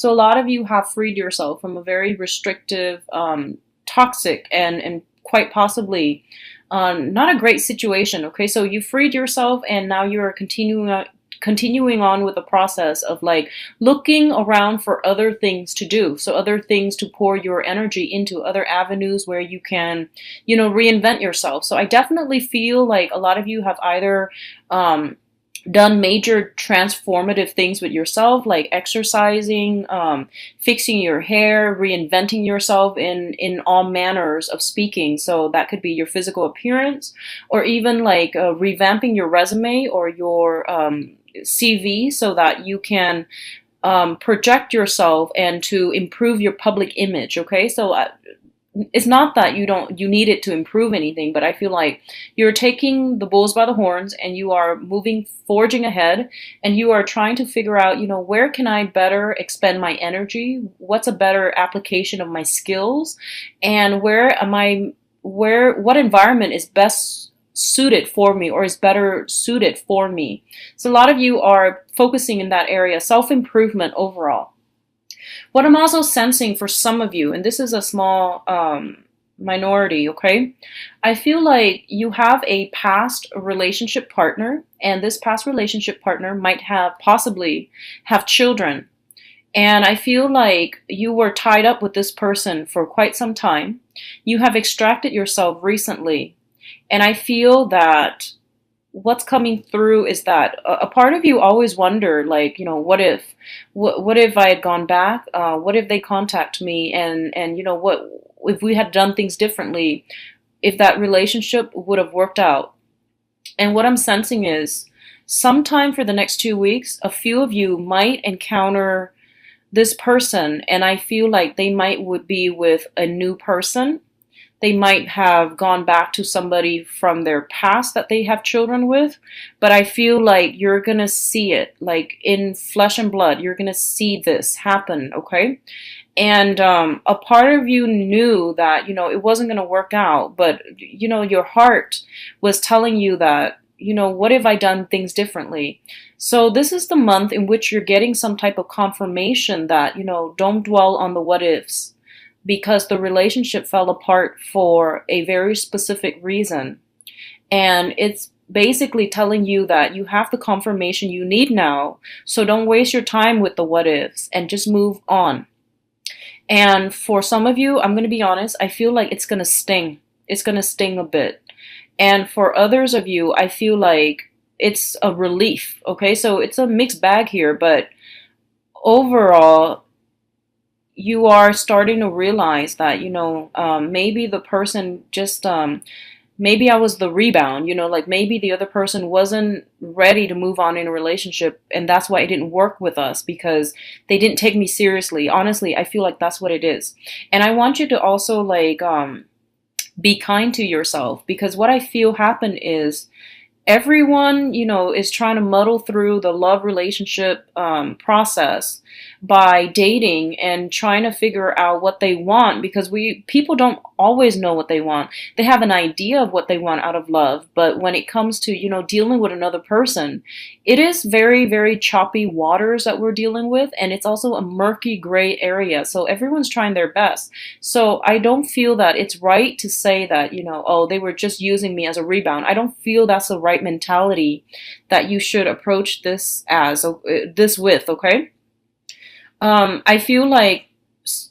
So a lot of you have freed yourself from a very restrictive, toxic, and quite possibly not a great situation. Okay, so you freed yourself, and now you're continuing on with the process of like looking around for other things to do, so other things to pour your energy into, other avenues where you can, reinvent yourself. So I definitely feel like a lot of you have either done major transformative things with yourself, like exercising, fixing your hair, reinventing yourself in all manners of speaking. So that could be your physical appearance, or even like revamping your resume or your CV, so that you can project yourself and to improve your public image. Okay, so it's not that you need it to improve anything, but I feel like you're taking the bulls by the horns, and you are forging ahead, and you are trying to figure out, where can I better expend my energy? What's a better application of my skills? And what environment is best suited for me, or is better suited for me? So a lot of you are focusing in that area, self-improvement overall. What I'm also sensing for some of you, and this is a small minority, okay? I feel like you have a past relationship partner, and this past relationship partner might possibly have children. And I feel like you were tied up with this person for quite some time. You have extracted yourself recently. And I feel that what's coming through is that a part of you always wonder, like, what if I had gone back? What if they contact me, and what if we had done things differently? If that relationship would have worked out? And what I'm sensing is, sometime for the next 2 weeks, a few of you might encounter this person, and I feel like they would be with a new person. They might have gone back to somebody from their past that they have children with, but I feel like you're gonna see it, like in flesh and blood. You're gonna see this happen, okay? And a part of you knew that, it wasn't gonna work out, but, your heart was telling you that, what if I done things differently? So this is the month in which you're getting some type of confirmation that, don't dwell on the what ifs, because the relationship fell apart for a very specific reason. And it's basically telling you that you have the confirmation you need now. So don't waste your time with the what ifs, and just move on. And for some of you, I'm going to be honest, I feel like it's going to sting. It's going to sting a bit. And for others of you, I feel like it's a relief. Okay, so it's a mixed bag here, but overall, you are starting to realize that, maybe the person just, maybe I was the rebound, like maybe the other person wasn't ready to move on in a relationship, and that's why it didn't work with us, because they didn't take me seriously. Honestly, I feel like that's what it is. And I want you to also like be kind to yourself, because what I feel happen is everyone, is trying to muddle through the love relationship process by dating and trying to figure out what they want, because people don't always know what they want. They have an idea of what they want out of love, but when it comes to, dealing with another person, it is very, very choppy waters that we're dealing with, and it's also a murky gray area. So everyone's trying their best. So I don't feel that it's right to say that, oh, they were just using me as a rebound. I don't feel that's the right mentality that you should approach this with, okay? I feel like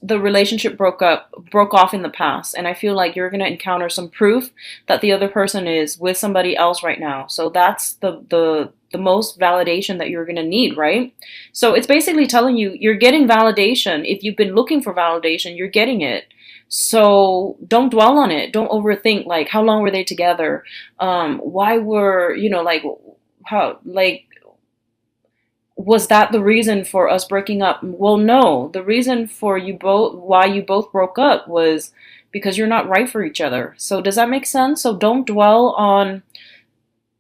the relationship broke off in the past, and I feel like you're going to encounter some proof that the other person is with somebody else right now. So that's the most validation that you're going to need, right? So it's basically telling you you're getting validation. If you've been looking for validation, you're getting it. So don't dwell on it. Don't overthink, like, how long were they together? Why were, like, how, like, was that the reason for us breaking up? Well, no. The reason for why you both broke up was because you're not right for each other. So does that make sense? So don't dwell on,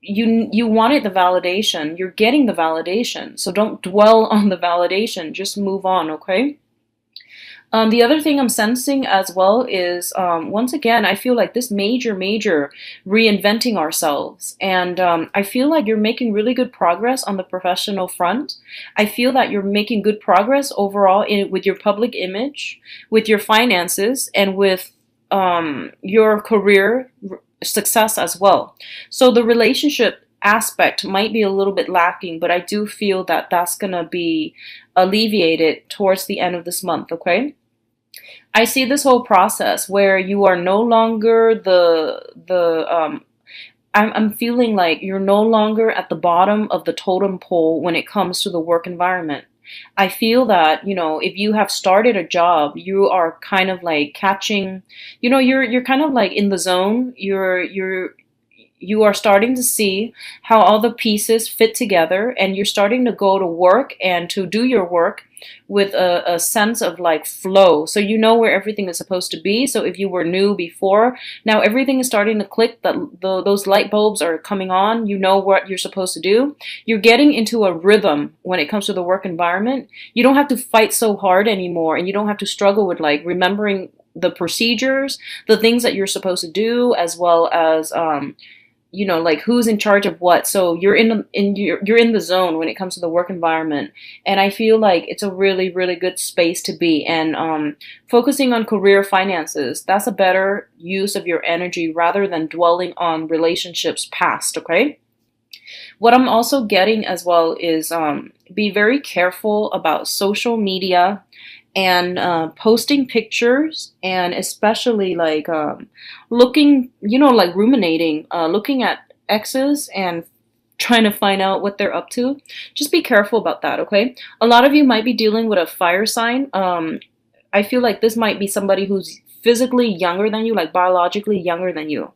you wanted the validation. You're getting the validation. So don't dwell on the validation. Just move on, okay? The other thing I'm sensing as well is, once again, I feel like this major reinventing ourselves. And I feel like you're making really good progress on the professional front. I feel that you're making good progress overall with your public image, with your finances, and with your career success as well. So the relationship aspect might be a little bit lacking, but I do feel that that's going to be alleviated towards the end of this month, okay? I see this whole process where you are no longer I'm feeling like you're no longer at the bottom of the totem pole when it comes to the work environment. I feel that, if you have started a job, you are kind of like catching, you're kind of like in the zone. You are starting to see how all the pieces fit together, and you're starting to go to work and to do your work with a sense of like flow. So you know where everything is supposed to be. So if you were new before, now everything is starting to click, that those light bulbs are coming on. You know what you're supposed to do. You're getting into a rhythm when it comes to the work environment. You don't have to fight so hard anymore, and you don't have to struggle with like remembering the procedures, the things that you're supposed to do, as well as like who's in charge of what. So you're in the zone when it comes to the work environment, and I feel like it's a really good space to be. And focusing on career finances, that's a better use of your energy rather than dwelling on relationships past. Okay. What I'm also getting as well is, be very careful about social media and posting pictures, and especially like looking, like ruminating, looking at exes and trying to find out what they're up to. Just be careful about that, okay? A lot of you might be dealing with a fire sign. I feel like this might be somebody who's physically younger than you, like biologically younger than you.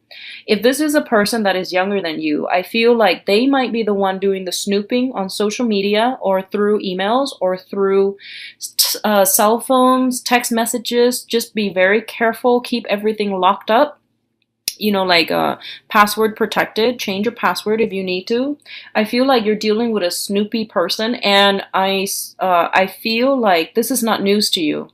If this is a person that is younger than you, I feel like they might be the one doing the snooping on social media or through emails or through cell phones, text messages. Just be very careful. Keep everything locked up. Like password protected. Change your password if you need to. I feel like you're dealing with a snoopy person, and I feel like this is not news to you.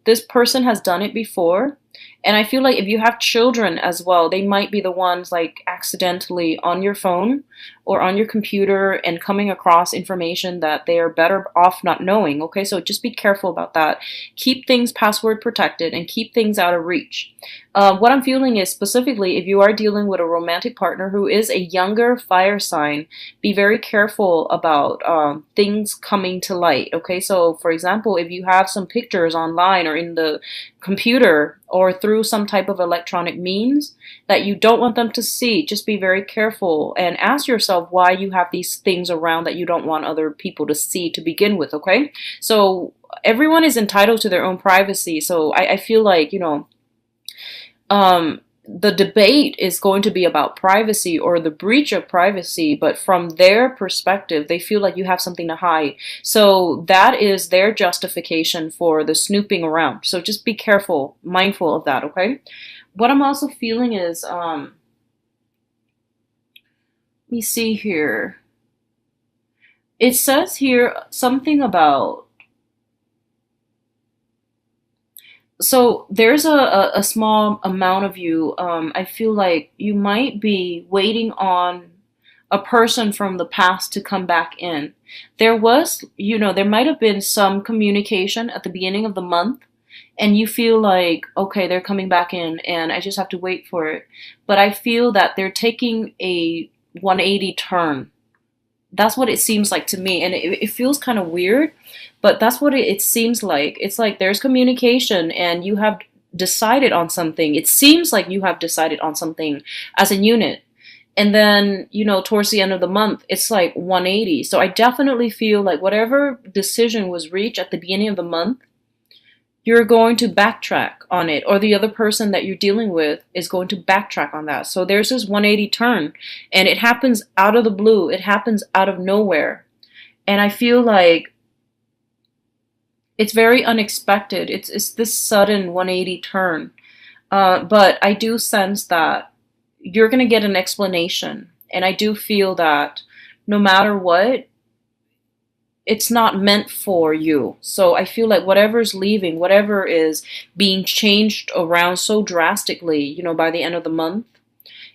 This person has done it before. And I feel like if you have children as well, they might be the ones like accidentally on your phone or on your computer and coming across information that they are better off not knowing. Okay, so just be careful about that. Keep things password protected and keep things out of reach. What I'm feeling is, specifically, if you are dealing with a romantic partner who is a younger fire sign, be very careful about things coming to light. Okay, so for example, if you have some pictures online or in the computer or through some type of electronic means that you don't want them to see, just be very careful and ask yourself why you have these things around that you don't want other people to see to begin with. Okay, so everyone is entitled to their own privacy. So I feel like, the debate is going to be about privacy or the breach of privacy, but from their perspective, they feel like you have something to hide. So that is their justification for the snooping around. So just be careful, mindful of that, okay? What I'm also feeling is, let me see here. It says here something about, so there's a small amount of you, I feel like you might be waiting on a person from the past to come back in. There was, there might have been some communication at the beginning of the month, and you feel like, okay, they're coming back in and I just have to wait for it. But I feel that they're taking a 180 turn. That's what it seems like to me. And it feels kind of weird, but that's what it seems like. It's like there's communication and you have decided on something. It seems like you have decided on something as a unit. And then, towards the end of the month, it's like 180. So I definitely feel like whatever decision was reached at the beginning of the month, you're going to backtrack on it, or the other person that you're dealing with is going to backtrack on that. So there's this 180 turn, and it happens out of the blue. It happens out of nowhere. And I feel like it's very unexpected. It's this sudden 180 turn. But I do sense that you're going to get an explanation. And I do feel that no matter what, it's not meant for you. So I feel like whatever's leaving, whatever is being changed around so drastically, by the end of the month,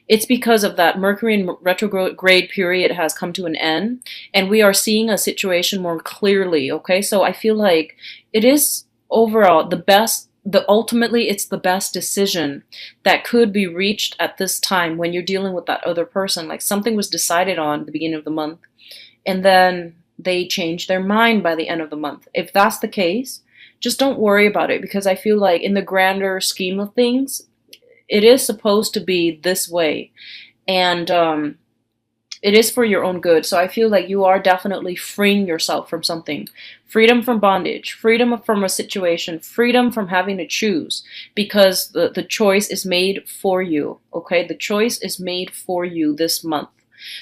it's because of that Mercury in retrograde period has come to an end, and we are seeing a situation more clearly. Okay, so I feel like it is overall the best. Ultimately, it's the best decision that could be reached at this time when you're dealing with that other person. Like something was decided on at the beginning of the month, and then they change their mind by the end of the month. If that's the case, just don't worry about it, because I feel like in the grander scheme of things, it is supposed to be this way, and it is for your own good. So I feel like you are definitely freeing yourself from something. Freedom from bondage, freedom from a situation, freedom from having to choose, because the choice is made for you. Okay, the choice is made for you this month.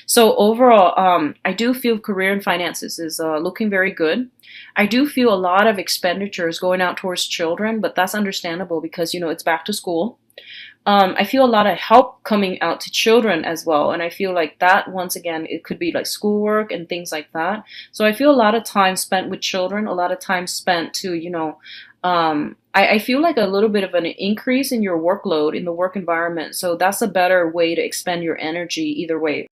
So overall, I do feel career and finances is looking very good. I do feel a lot of expenditures going out towards children, but that's understandable because it's back to school. I feel a lot of help coming out to children as well, and I feel like that once again it could be like schoolwork and things like that. So I feel a lot of time spent with children, a lot of time spent to I feel like a little bit of an increase in your workload in the work environment. So that's a better way to expend your energy either way.